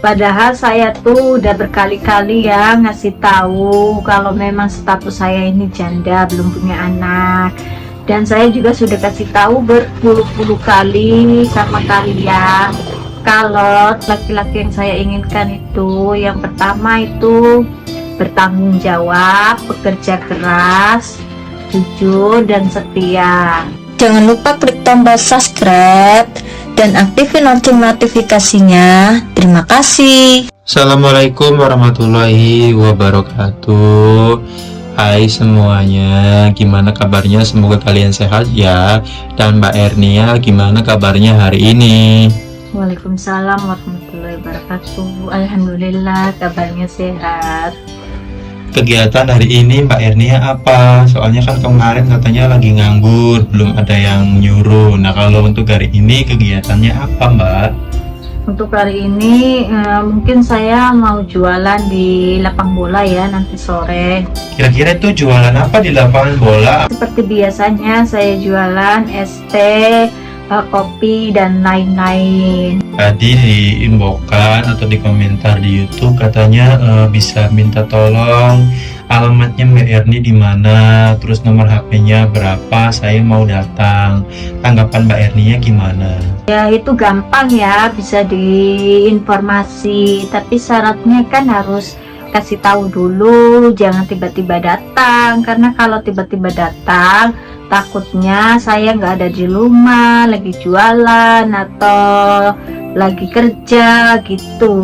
Padahal saya tuh udah berkali-kali ya ngasih tahu kalau memang status saya ini janda, belum punya anak. Dan saya juga sudah kasih tahu berpuluh-puluh kali sama kalian kalau laki-laki yang saya inginkan itu yang pertama itu bertanggung jawab, bekerja keras, jujur dan setia. Jangan lupa klik tombol subscribe dan aktifin lonceng notifikasinya. Terima kasih. Assalamualaikum warahmatullahi wabarakatuh. Hai semuanya, gimana kabarnya? Semoga kalian sehat ya. Dan Mbak Ernia, gimana kabarnya hari ini? Waalaikumsalam warahmatullahi wabarakatuh. Alhamdulillah kabarnya sehat. Kegiatan hari ini Mbak Ernia apa? Soalnya kan kemarin katanya lagi nganggur, belum ada yang nyuruh. Nah kalau untuk hari ini kegiatannya apa Mbak? Untuk hari ini mungkin saya mau jualan di lapang bola ya nanti sore. Kira-kira itu jualan apa di lapangan bola? Seperti biasanya saya jualan es teh, kopi dan lain-lain. Tadi diinfokan atau di komentar di YouTube katanya bisa minta tolong alamatnya Mbak Erni di mana, terus nomor HP-nya berapa, saya mau datang. Tanggapan Mbak Erninya gimana? Ya itu gampang ya, bisa diinformasi, tapi syaratnya kan harus kasih tahu dulu, jangan tiba-tiba datang, karena kalau tiba-tiba datang takutnya saya nggak ada di rumah, lagi jualan atau lagi kerja gitu.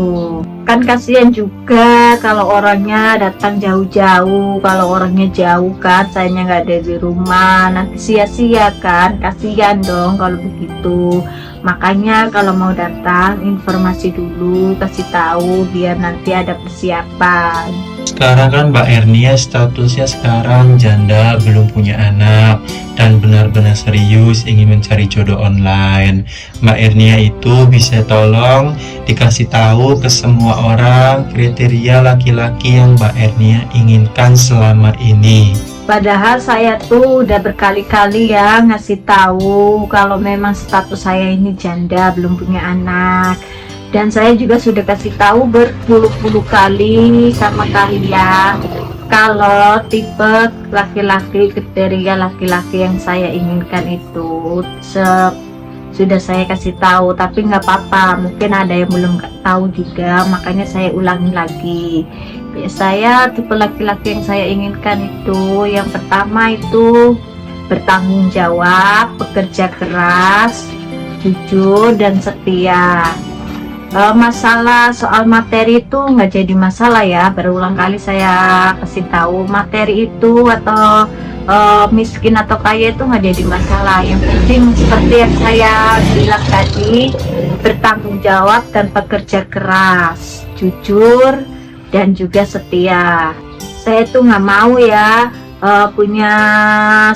Kan kasihan juga kalau orangnya datang jauh-jauh, kalau orangnya jauh kan sayanya nggak ada di rumah, nanti sia-sia kan, kasihan dong kalau begitu. Makanya kalau mau datang informasi dulu, kasih tahu biar nanti ada persiapan. Sekarang kan Mbak Ernia statusnya sekarang janda, belum punya anak, dan benar-benar serius ingin mencari jodoh online. Mbak Ernia itu bisa tolong dikasih tahu ke semua orang kriteria laki-laki yang Mbak Ernia inginkan selama ini. Padahal saya tuh udah berkali-kali ya ngasih tahu kalau memang status saya ini janda, belum punya anak. Dan saya juga sudah kasih tahu berpuluh-puluh kali sama kalian kalau tipe laki-laki, kriteria laki-laki yang saya inginkan itu sudah saya kasih tahu, tapi nggak apa-apa, mungkin ada yang belum tahu juga, makanya saya ulangi lagi. Saya tipe laki-laki yang saya inginkan itu yang pertama itu bertanggung jawab, bekerja keras, jujur dan setia. Masalah soal materi itu nggak jadi masalah ya, berulang kali saya kasih tahu materi itu atau miskin atau kaya itu nggak jadi masalah. Yang penting seperti yang saya bilang tadi, bertanggung jawab dan bekerja keras, jujur dan juga setia. Saya tuh nggak mau ya punya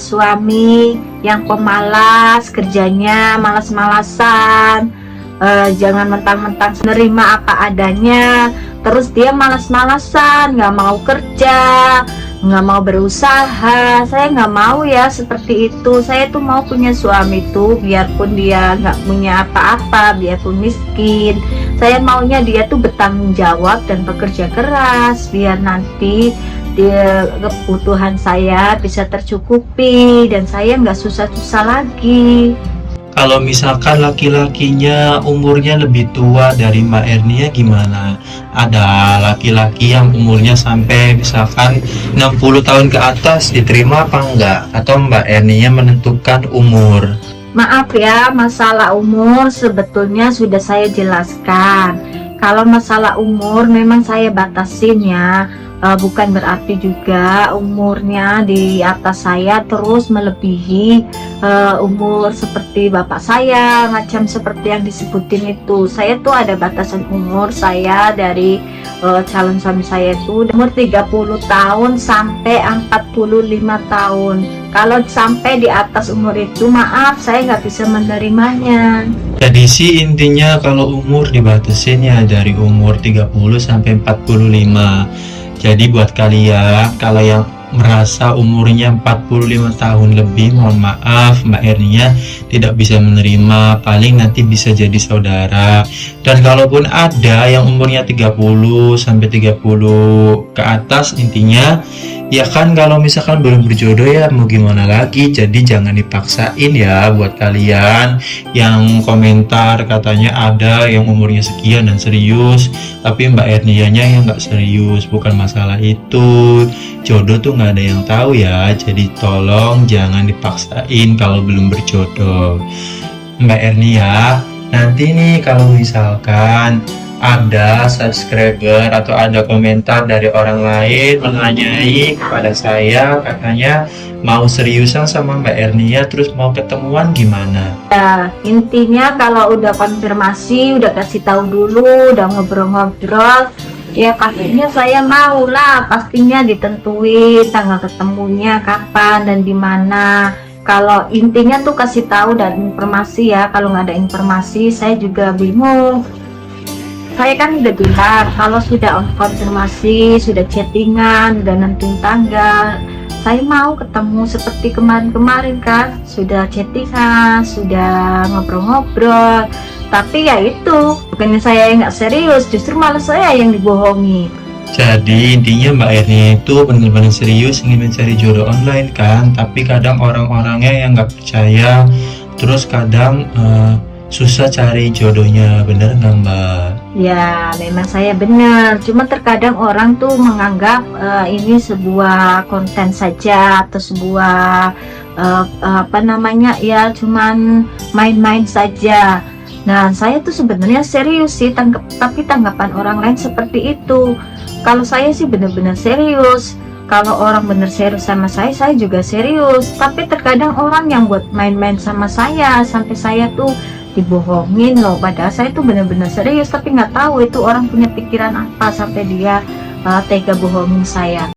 suami yang pemalas, kerjanya malas-malasan. Jangan mentang-mentang menerima apa adanya terus dia malas-malasan, nggak mau kerja, nggak mau berusaha. Saya nggak mau ya seperti itu. Saya tuh mau punya suami tuh biarpun dia nggak punya apa-apa, biarpun miskin, saya maunya dia tuh bertanggung jawab dan bekerja keras biar nanti kebutuhan saya bisa tercukupi dan saya nggak susah-susah lagi. Kalau misalkan laki-lakinya umurnya lebih tua dari Mbak Ernia gimana? Ada laki-laki yang umurnya sampai misalkan 60 tahun ke atas, diterima apa enggak? Atau Mbak Ernia menentukan umur? Maaf ya, masalah umur sebetulnya sudah saya jelaskan. Kalau masalah umur memang saya batasin ya. Bukan berarti juga umurnya di atas saya terus melebihi umur seperti bapak saya, macam seperti yang disebutin itu. Saya tuh ada batasan umur saya dari calon suami saya itu umur 30 tahun sampai 45 tahun. Kalau sampai di atas umur itu, maaf saya nggak bisa menerimanya. Jadi sih intinya kalau umur dibatasin ya dari umur 30 sampai 45. Jadi buat kalian kalau yang merasa umurnya 45 tahun lebih, mohon maaf Mbak Ernia tidak bisa menerima, paling nanti bisa jadi saudara. Dan kalaupun ada yang umurnya 30 sampai 30 ke atas, intinya ya kan kalau misalkan belum berjodoh ya mau gimana lagi, jadi jangan dipaksain ya. Buat kalian yang komentar katanya ada yang umurnya sekian dan serius, tapi Mbak Ernianya yang nggak serius, bukan masalah itu, jodoh tuh nggak ada yang tahu ya, jadi tolong jangan dipaksain kalau belum berjodoh. Mbak Ernia, nanti nih kalau misalkan ada subscriber atau ada komentar dari orang lain menanyai kepada saya, katanya mau seriusan sama Mbak Ernia terus mau ketemuan gimana? Ya, intinya kalau udah konfirmasi, udah kasih tahu dulu, udah ngobrol-ngobrol, ya pastinya saya mau lah, pastinya ditentuin tanggal ketemunya kapan dan di mana. Kalau intinya tuh kasih tahu dan informasi ya, kalau nggak ada informasi saya juga bingung. Saya kan udah bilang kalau sudah konfirmasi, sudah chattingan, udah nentuin tanggal, saya mau ketemu seperti kemarin-kemarin kan, sudah chattingan, sudah ngobrol-ngobrol. Tapi ya itu, bukannya saya yang nggak serius, justru malah saya yang dibohongi. Jadi intinya Mbak Ernia itu benar-benar serius ingin mencari jodoh online kan, tapi kadang orang-orangnya yang nggak percaya, terus kadang susah cari jodohnya, bener nggak Mbak? Ya, memang saya benar. Cuma terkadang orang tuh menganggap ini sebuah konten saja atau sebuah apa namanya ya, cuman main-main saja. Nah, saya tuh sebenarnya serius sih, tapi tanggapan orang lain seperti itu. Kalau saya sih benar-benar serius. Kalau orang benar serius sama saya juga serius. Tapi terkadang orang yang buat main-main sama saya, sampai saya tuh dibohongin loh, padahal saya tuh bener-bener serius, tapi nggak tahu itu orang punya pikiran apa sampai dia tega bohongin saya.